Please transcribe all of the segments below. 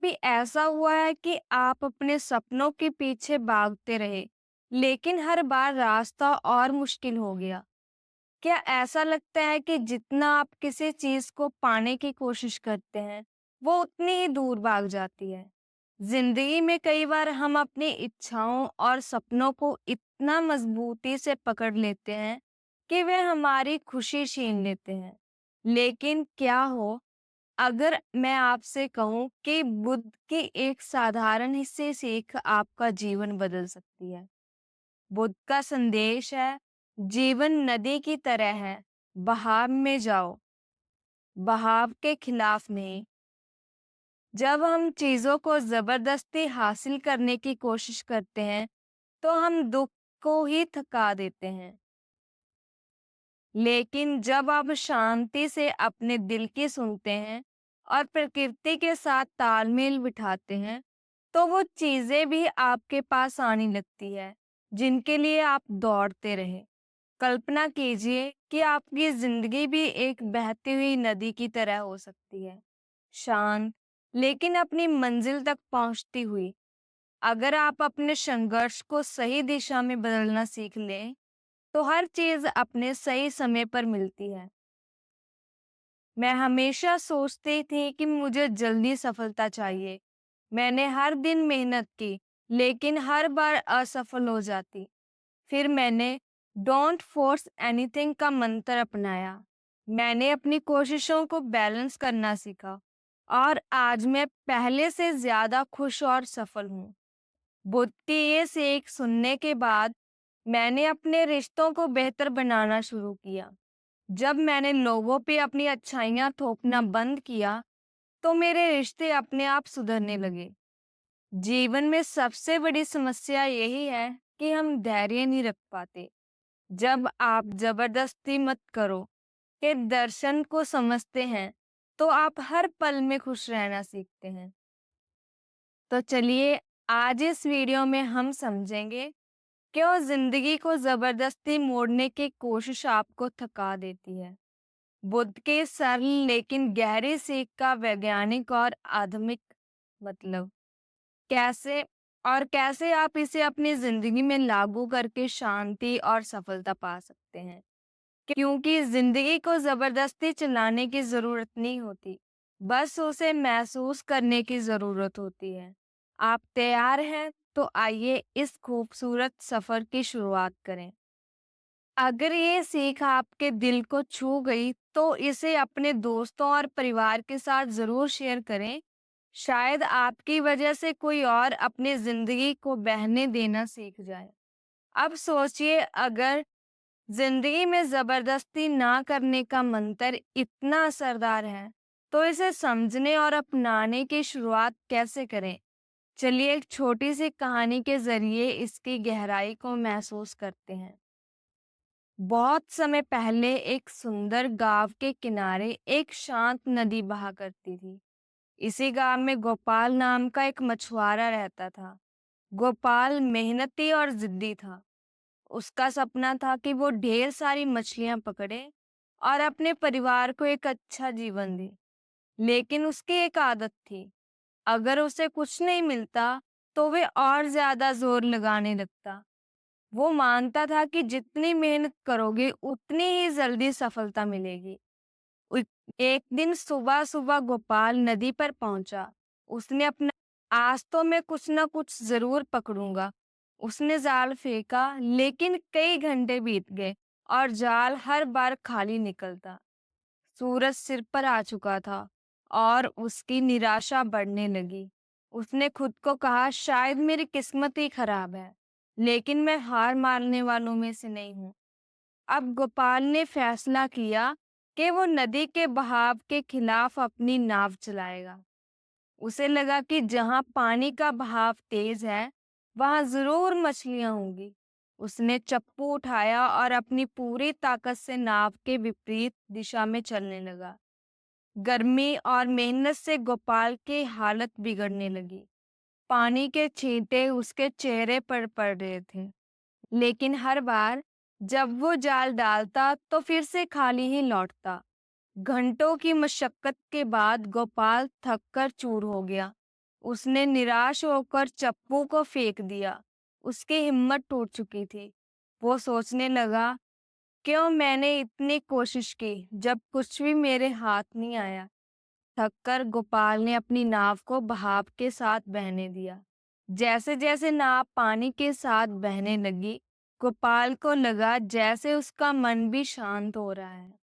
भी ऐसा हुआ है कि आप अपने सपनों के पीछे भागते रहे, लेकिन हर बार रास्ता और मुश्किल हो गया? क्या ऐसा लगता है कि जितना आप किसी चीज को पाने की कोशिश करते हैं, वो उतनी ही दूर भाग जाती है? जिंदगी में कई बार हम अपनी इच्छाओं और सपनों को इतना मजबूती से पकड़ लेते हैं कि वे हमारी खुशी छीन लेते हैं। लेकिन क्या हो अगर मैं आपसे कहूँ कि बुद्ध की एक साधारण सी सीख आपका जीवन बदल सकती है। बुद्ध का संदेश है, जीवन नदी की तरह है, बहाव में जाओ, बहाव के खिलाफ नहीं। जब हम चीजों को जबरदस्ती हासिल करने की कोशिश करते हैं, तो हम दुख को ही थका देते हैं। लेकिन जब आप शांति से अपने दिल की सुनते हैं और प्रकृति के साथ तालमेल बिठाते हैं, तो वो चीजें भी आपके पास आने लगती है, जिनके लिए आप दौड़ते रहे। कल्पना कीजिए कि आपकी जिंदगी भी एक बहती हुई नदी की तरह हो सकती है, शांत, लेकिन अपनी मंजिल तक पहुंचती हुई। अगर आप अपने संघर्ष को सही दिशा में बदलना सीख लें, तो हर चीज अपने सही समय पर मिलती है। मैं हमेशा सोचती थी कि मुझे जल्दी सफलता चाहिए। मैंने हर दिन मेहनत की, लेकिन हर बार असफल हो जाती। फिर मैंने डोंट फोर्स एनीथिंग का मंत्र अपनाया। मैंने अपनी कोशिशों को बैलेंस करना सीखा और आज मैं पहले से ज्यादा खुश और सफल हूँ। बुद्ध की ये सीख सुनने के बाद मैंने अपने रिश्तों को बेहतर बनाना शुरू किया। जब मैंने लोगों पे अपनी अच्छाइयाँ थोपना बंद किया, तो मेरे रिश्ते अपने आप सुधरने लगे। जीवन में सबसे बड़ी समस्या यही है कि हम धैर्य नहीं रख पाते। जब आप जबरदस्ती मत करो के दर्शन को समझते हैं, तो आप हर पल में खुश रहना सीखते हैं। तो चलिए, आज इस वीडियो में हम समझेंगे क्यों जिंदगी को जबरदस्ती मोड़ने की कोशिश आपको थका देती है। बुद्ध के सरल लेकिन गहरी सीख का वैज्ञानिक और आधुनिक मतलब कैसे और कैसे आप इसे अपनी जिंदगी में लागू करके शांति और सफलता पा सकते हैं। क्योंकि जिंदगी को जबरदस्ती चलाने की जरूरत नहीं होती, बस उसे महसूस करने की जरूरत होती है। आप तैयार हैं? तो आइए इस खूबसूरत सफर की शुरुआत करें। अगर ये सीख आपके दिल को छू गई, तो इसे अपने दोस्तों और परिवार के साथ ज़रूर शेयर करें। शायद आपकी वजह से कोई और अपनी ज़िंदगी को बहने देना सीख जाए। अब सोचिए, अगर ज़िंदगी में ज़बरदस्ती ना करने का मंत्र इतना असरदार है, तो इसे समझने और अपनाने की शुरुआत कैसे करें? चलिए एक छोटी सी कहानी के ज़रिए इसकी गहराई को महसूस करते हैं। बहुत समय पहले एक सुंदर गांव के किनारे एक शांत नदी बहा करती थी। इसी गांव में गोपाल नाम का एक मछुआरा रहता था। गोपाल मेहनती और जिद्दी था। उसका सपना था कि वो ढेर सारी मछलियां पकड़े और अपने परिवार को एक अच्छा जीवन दे। लेकिन उसकी एक आदत थी, अगर उसे कुछ नहीं मिलता, तो वे और ज्यादा जोर लगाने लगता। वो मानता था कि जितनी मेहनत करोगे उतनी ही जल्दी सफलता मिलेगी। उ- एक दिन सुबह सुबह गोपाल नदी पर पहुंचा। उसने अपना आज तो मैं कुछ ना कुछ जरूर पकड़ूंगा। उसने जाल फेंका, लेकिन कई घंटे बीत गए और जाल हर बार खाली निकलता। सूरज सिर पर आ चुका था और उसकी निराशा बढ़ने लगी। उसने खुद को कहा, शायद मेरी किस्मत ही खराब है, लेकिन मैं हार मानने वालों में से नहीं हूँ। अब गोपाल ने फैसला किया कि वो नदी के बहाव के खिलाफ अपनी नाव चलाएगा। उसे लगा कि जहाँ पानी का बहाव तेज है, वहां जरूर मछलियां होंगी। उसने चप्पू उठाया और अपनी पूरी ताकत से नाव के विपरीत दिशा में चलने लगा। गर्मी और मेहनत से गोपाल की हालत बिगड़ने लगी। पानी के छींटे उसके चेहरे पर पड़ रहे थे, लेकिन हर बार जब वो जाल डालता, तो फिर से खाली ही लौटता। घंटों की मशक्कत के बाद गोपाल थक कर चूर हो गया। उसने निराश होकर चप्पू को फेंक दिया। उसकी हिम्मत टूट चुकी थी। वो सोचने लगा, क्यों मैंने इतनी कोशिश की जब कुछ भी मेरे हाथ नहीं आया। थककर गोपाल ने अपनी नाव को बहाव के साथ बहने दिया। जैसे जैसे नाव पानी के साथ बहने लगी, गोपाल को लगा जैसे उसका मन भी शांत हो रहा है।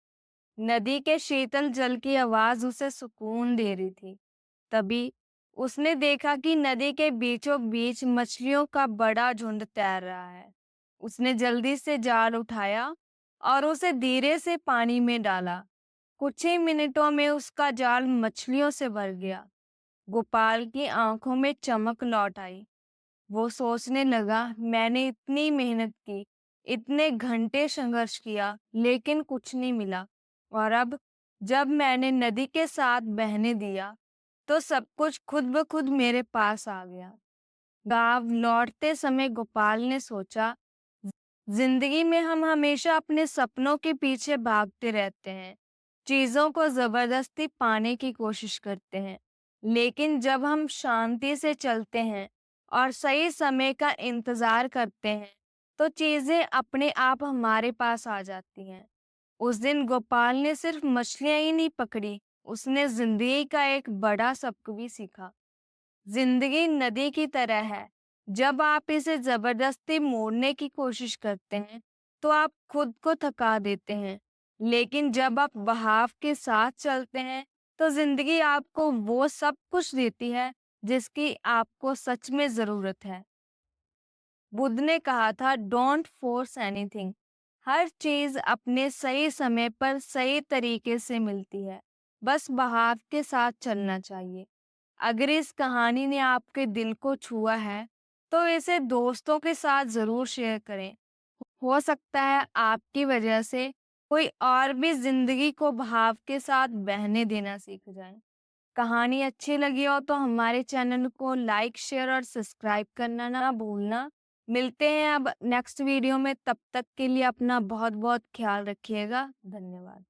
नदी के शीतल जल की आवाज उसे सुकून दे रही थी। तभी उसने देखा कि नदी के बीचों बीच मछलियों का बड़ा झुंड तैर रहा है। उसने जल्दी से जाल उठाया और उसे धीरे से पानी में डाला। कुछ ही मिनटों में उसका जाल मछलियों से भर गया। गोपाल की आंखों में चमक लौट आई। वो सोचने लगा, मैंने इतनी मेहनत की, इतने घंटे संघर्ष किया, लेकिन कुछ नहीं मिला। और अब जब मैंने नदी के साथ बहने दिया, तो सब कुछ खुद ब खुद मेरे पास आ गया। गाँव लौटते समय गोपाल ने सोचा, जिंदगी में हम हमेशा अपने सपनों के पीछे भागते रहते हैं, चीजों को जबरदस्ती पाने की कोशिश करते हैं। लेकिन जब हम शांति से चलते हैं और सही समय का इंतजार करते हैं, तो चीजें अपने आप हमारे पास आ जाती हैं। उस दिन गोपाल ने सिर्फ मछलियां ही नहीं पकड़ी, उसने जिंदगी का एक बड़ा सबक भी सीखा। जिंदगी नदी की तरह है। जब आप इसे जबरदस्ती मोड़ने की कोशिश करते हैं, तो आप खुद को थका देते हैं। लेकिन जब आप बहाव के साथ चलते हैं, तो जिंदगी आपको वो सब कुछ देती है जिसकी आपको सच में जरूरत है। बुद्ध ने कहा था, डोंट फोर्स एनीथिंग। हर चीज अपने सही समय पर सही तरीके से मिलती है। बस बहाव के साथ चलना चाहिए। अगर इस कहानी ने आपके दिल को छुआ है, तो इसे दोस्तों के साथ ज़रूर शेयर करें। हो सकता है आपकी वजह से कोई और भी ज़िंदगी को भाव के साथ बहने देना सीख जाए। कहानी अच्छी लगी हो तो हमारे चैनल को लाइक, शेयर और सब्सक्राइब करना ना भूलना। मिलते हैं अब नेक्स्ट वीडियो में, तब तक के लिए अपना बहुत-बहुत ख्याल रखिएगा। धन्यवाद।